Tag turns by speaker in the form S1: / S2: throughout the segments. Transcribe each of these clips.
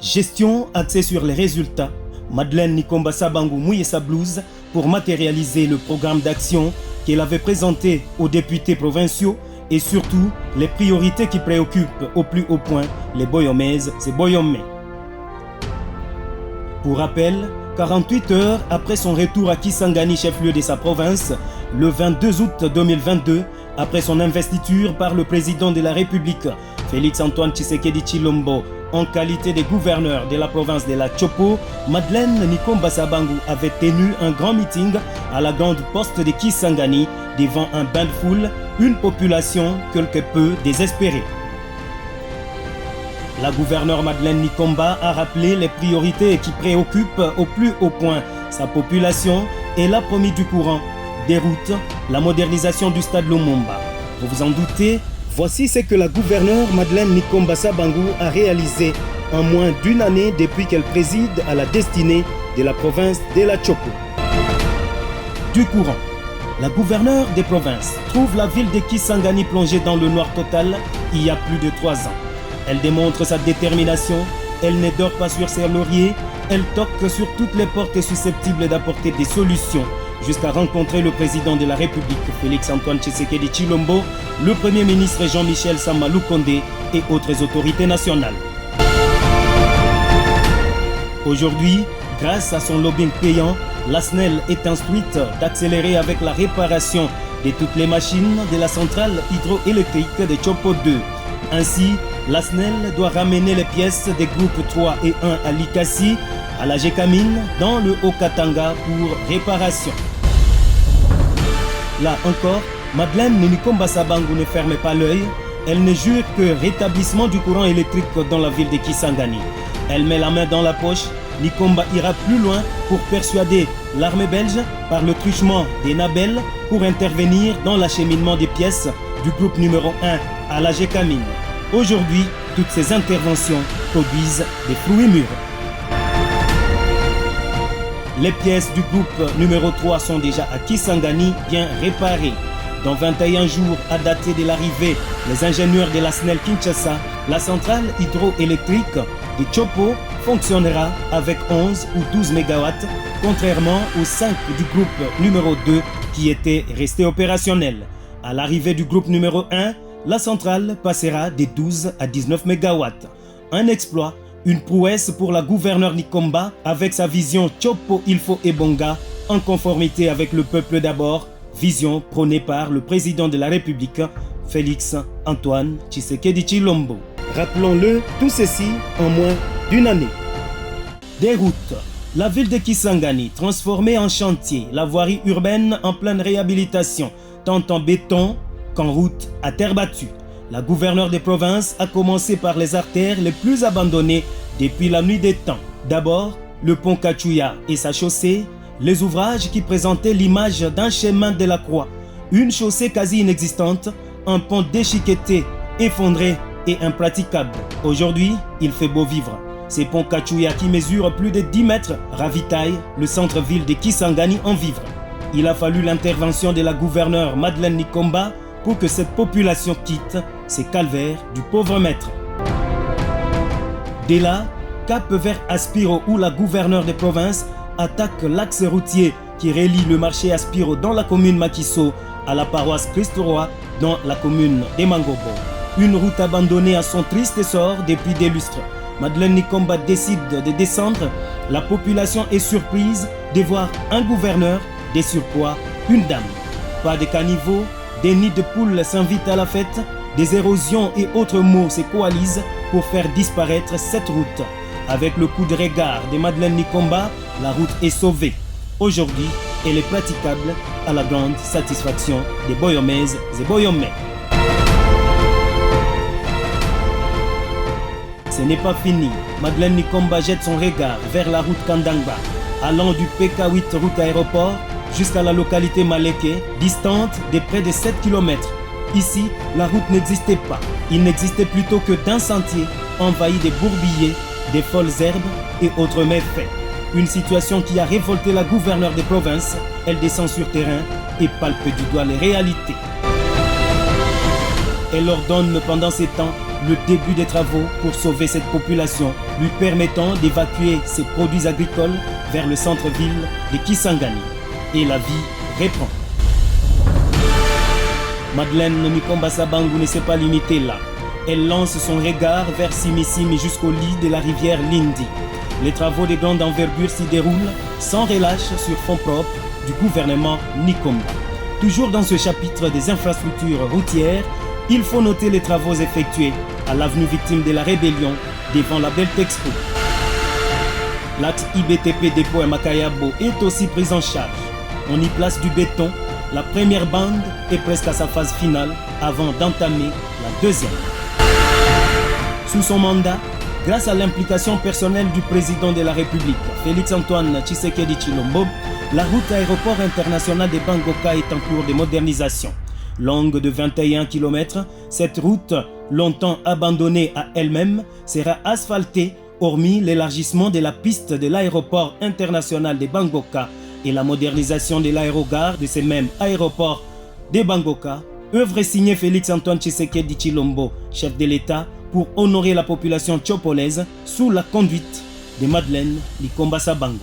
S1: Gestion axée sur les résultats, Madeleine Nikomba Sabangu mouille sa blouse pour matérialiser le programme d'action qu'elle avait présenté aux députés provinciaux et surtout les priorités qui préoccupent au plus haut point les Boyomaises et Boyomais. Pour rappel, 48 heures après son retour à Kisangani, chef-lieu de sa province, le 22 août 2022, après son investiture par le président de la République, Félix-Antoine Tshisekedi Tshilombo, en qualité de gouverneur de la province de la Chopo, Madeleine Nikomba Sabangu avait tenu un grand meeting à la grande poste de Kisangani devant un bain de foule, une population quelque peu désespérée. La gouverneure Madeleine Nikomba a rappelé les priorités qui préoccupent au plus haut point sa population et l'a promis du courant, des routes, la modernisation du stade Lumumba. Vous vous en doutez, voici ce que la gouverneure Madeleine Nikomba Sabangu a réalisé en moins d'une année depuis qu'elle préside à la destinée de la province de la Chopo. Du courant. La gouverneure des provinces trouve la ville de Kisangani plongée dans le noir total il y a plus de 3 ans. Elle démontre sa détermination, elle ne dort pas sur ses lauriers, elle toque sur toutes les portes susceptibles d'apporter des solutions jusqu'à rencontrer le président de la République, Félix-Antoine Tshisekedi Tshilombo, le premier ministre Jean-Michel Sama Lukonde et autres autorités nationales. Aujourd'hui, grâce à son lobbying payant, la SNEL est instruite d'accélérer avec la réparation de toutes les machines de la centrale hydroélectrique de Chopo 2. Ainsi, la SNEL doit ramener les pièces des groupes 3 et 1 à Likasi, à la Gécamine, dans le Haut-Katanga pour réparation. Là encore, Madeleine Nikomba Sabangu ne ferme pas l'œil, elle ne jure que rétablissement du courant électrique dans la ville de Kisangani. Elle met la main dans la poche, Nikomba ira plus loin pour persuader l'armée belge par le truchement des Nabel pour intervenir dans l'acheminement des pièces du groupe numéro 1 à la Gécamine. Aujourd'hui, toutes ces interventions produisent des fruits mûrs. Les pièces du groupe numéro 3 sont déjà à Kisangani, bien réparées. Dans 21 jours à dater de l'arrivée des ingénieurs de la SNEL Kinshasa, la centrale hydroélectrique de Chopo fonctionnera avec 11 ou 12 MW, contrairement aux 5 du groupe numéro 2 qui étaient restés opérationnels. À l'arrivée du groupe numéro 1, la centrale passera de 12 à 19 MW. Un exploit, une prouesse pour la gouverneure Nikomba avec sa vision Chopo Ilfo Ebonga en conformité avec le peuple d'abord, vision prônée par le président de la République, Félix-Antoine Tshisekedi Tshilombo. Rappelons-le, tout ceci en moins d'une année. Des routes. La ville de Kisangani, transformée en chantier, la voirie urbaine en pleine réhabilitation, tant en béton qu'en route à terre battue. La gouverneure des provinces a commencé par les artères les plus abandonnées depuis la nuit des temps. D'abord, le pont Kachouya et sa chaussée, les ouvrages qui présentaient l'image d'un chemin de la croix, une chaussée quasi inexistante, un pont déchiqueté, effondré et impraticable. Aujourd'hui, il fait beau vivre. Ces ponts Kachouya qui mesurent plus de 10 mètres ravitaillent le centre-ville de Kisangani en vivres. Il a fallu l'intervention de la gouverneure Madeleine Nikomba pour que cette population quitte ces calvaires du pauvre maître. Dès là, cap vers Aspiro où la gouverneure des provinces attaque l'axe routier qui relie le marché Aspiro dans la commune Makiso à la paroisse Christ-Roi dans la commune de Mangobo. Une route abandonnée à son triste sort depuis des lustres. Madeleine Nikomba décide de descendre. La population est surprise de voir un gouverneur, des surpoids, une dame. Pas de caniveaux, des nids de poules s'invitent à la fête, des érosions et autres maux se coalisent pour faire disparaître cette route. Avec le coup de regard de Madeleine Nikomba, la route est sauvée. Aujourd'hui, elle est praticable à la grande satisfaction des Boyomaises et Boyomais. Ce n'est pas fini. Madeleine Nikomba jette son regard vers la route Kandangba, allant du PK8 route aéroport jusqu'à la localité Maleke, distante de près de 7 km. Ici, la route n'existait pas. Il n'existait plutôt que d'un sentier envahi de bourbiers, des folles herbes et autres méfaits. Une situation qui a révolté la gouverneure des provinces. Elle descend sur terrain et palpe du doigt les réalités. Elle ordonne pendant ces temps le début des travaux pour sauver cette population, lui permettant d'évacuer ses produits agricoles vers le centre-ville de Kisangani. Et la vie reprend. Madeleine Nikomba Sabangu ne s'est pas limitée là. Elle lance son regard vers Simisimi jusqu'au lit de la rivière Lindi. Les travaux de grande envergure s'y déroulent sans relâche sur fonds propres du gouvernement Nikomba. Toujours dans ce chapitre des infrastructures routières, il faut noter les travaux effectués à l'avenue victime de la rébellion devant la Beltexpo. L'axe IBTP dépôt à Makayabo est aussi pris en charge. On y place du béton. La première bande est presque à sa phase finale avant d'entamer la deuxième. Sous son mandat, grâce à l'implication personnelle du président de la République, Félix-Antoine Tshisekedi Tshilombo, la route aéroport international de Bangoka est en cours de modernisation. Longue de 21 km, cette route, longtemps abandonnée à elle-même, sera asphaltée, hormis l'élargissement de la piste de l'aéroport international de Bangoka et la modernisation de l'aérogare de ce même aéroport de Bangoka, œuvre signée Félix-Antoine Tshisekedi Tshilombo, chef de l'État, pour honorer la population tchopolaise sous la conduite de Madeleine Nikomba Sabangu.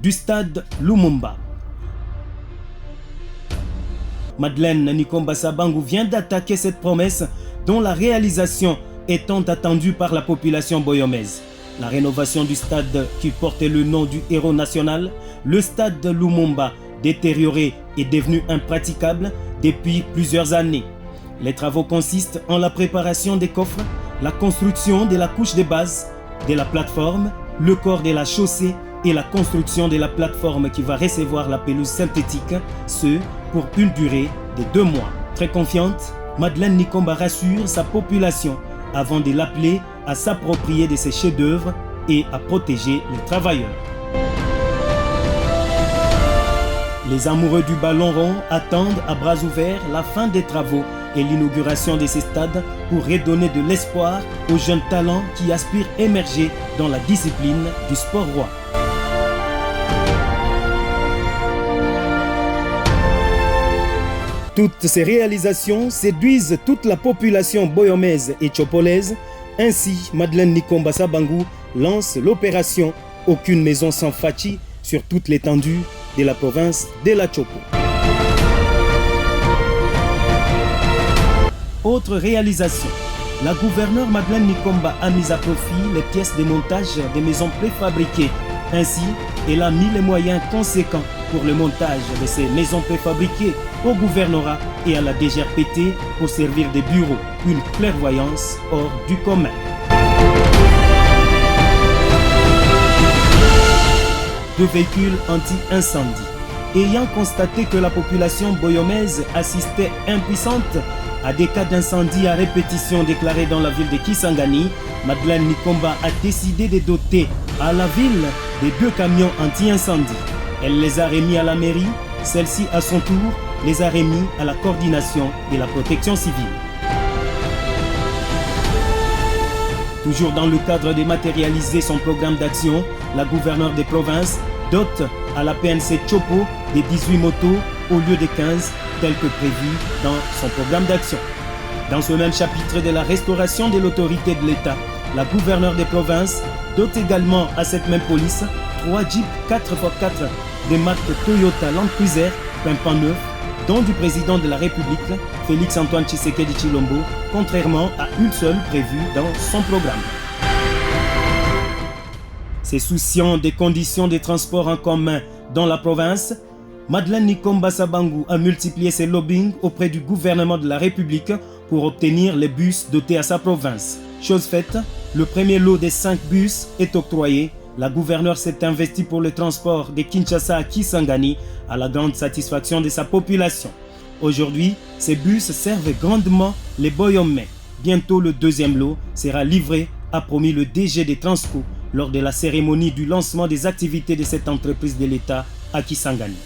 S1: Du stade Lumumba. Madeleine Nikomba Sabangu vient d'attaquer cette promesse dont la réalisation est tant attendue par la population boyomaise. La rénovation du stade qui portait le nom du héros national, le stade Lumumba, détérioré et devenu impraticable depuis plusieurs années. Les travaux consistent en la préparation des coffres, la construction de la couche de base, de la plateforme, le corps de la chaussée et la construction de la plateforme qui va recevoir la pelouse synthétique, ce pour une durée de 2 mois. Très confiante, Madeleine Nikomba rassure sa population avant de l'appeler à s'approprier de ses chefs-d'œuvre et à protéger les travailleurs. Les amoureux du ballon rond attendent à bras ouverts la fin des travaux et l'inauguration de ces stades pour redonner de l'espoir aux jeunes talents qui aspirent à émerger dans la discipline du sport roi. Toutes ces réalisations séduisent toute la population boyomaise et tchopolaise. Ainsi, Madeleine Nikomba Sabangu lance l'opération Aucune maison sans Fachi sur toute l'étendue de la province de la Chopo. Autre réalisation, la gouverneure Madeleine Nikomba a mis à profit les pièces de montage des maisons préfabriquées. Ainsi, elle a mis les moyens conséquents pour le montage de ces maisons préfabriquées au gouvernorat et à la DGRPT pour servir de bureau. Une clairvoyance hors du commun. De véhicules anti-incendie. Ayant constaté que la population boyomaise assistait impuissante à des cas d'incendie à répétition déclarés dans la ville de Kisangani, Madeleine Nikomba a décidé de doter à la ville de 2 camions anti-incendie. Elle les a remis à la mairie, celle-ci à son tour les a remis à la coordination de la protection civile. Toujours dans le cadre de matérialiser son programme d'action, la gouverneure des provinces dote à la PNC Chopo de 18 motos au lieu de 15 tel que prévu dans son programme d'action. Dans ce même chapitre de la restauration de l'autorité de l'État, la gouverneure des provinces dote également à cette même police 3 Jeeps 4x4 de marque Toyota Land Cruiser pimpant neuf, dont du président de la République, Félix-Antoine Tshisekedi Tshilombo, contrairement à une seule prévue dans son programme. Se souciant des conditions de transport en commun dans la province, Madeleine Nikomba Sabangu a multiplié ses lobbyings auprès du gouvernement de la République pour obtenir les bus dotés à sa province. Chose faite, le premier lot des 5 bus est octroyé. La gouverneure s'est investie pour le transport de Kinshasa à Kisangani à la grande satisfaction de sa population. Aujourd'hui, ces bus servent grandement les Boyomais. Bientôt, le deuxième lot sera livré, a promis le DG des Transco lors de la cérémonie du lancement des activités de cette entreprise de l'État à Kisangani.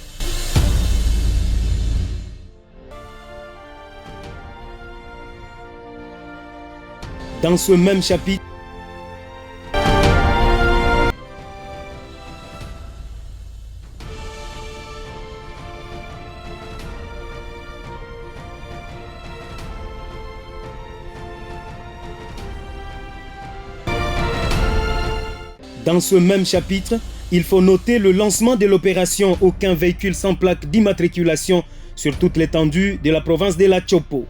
S1: Dans ce même chapitre, il faut noter le lancement de l'opération Aucun véhicule sans plaque d'immatriculation sur toute l'étendue de la province de la Chopo.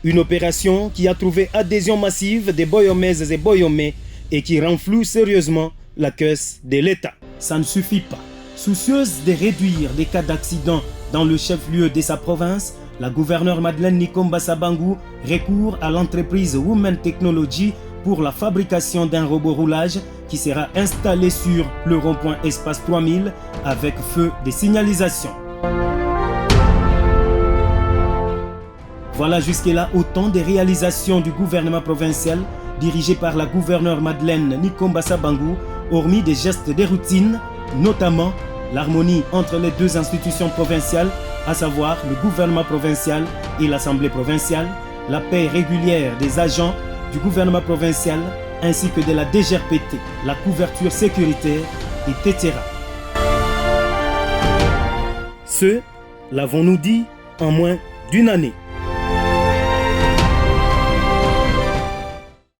S1: Une opération qui a trouvé adhésion massive des Boyomaises et Boyomais et qui renfloue sérieusement la caisse de l'État. Ça ne suffit pas. Soucieuse de réduire les cas d'accident dans le chef-lieu de sa province, la gouverneure Madeleine Nikomba Sabangu recourt à l'entreprise Women Technology pour la fabrication d'un robot roulage qui sera installé sur le rond-point Espace 3000 avec feu de signalisation. Voilà jusque-là autant de réalisations du gouvernement provincial dirigé par la gouverneure Madeleine Nikomba Sabangu, hormis des gestes de routine, notamment l'harmonie entre les deux institutions provinciales, à savoir le gouvernement provincial et l'Assemblée provinciale, la paix régulière des agents du gouvernement provincial ainsi que de la DGRPT, la couverture sécuritaire, etc. Ce, l'avons-nous dit en moins d'une année.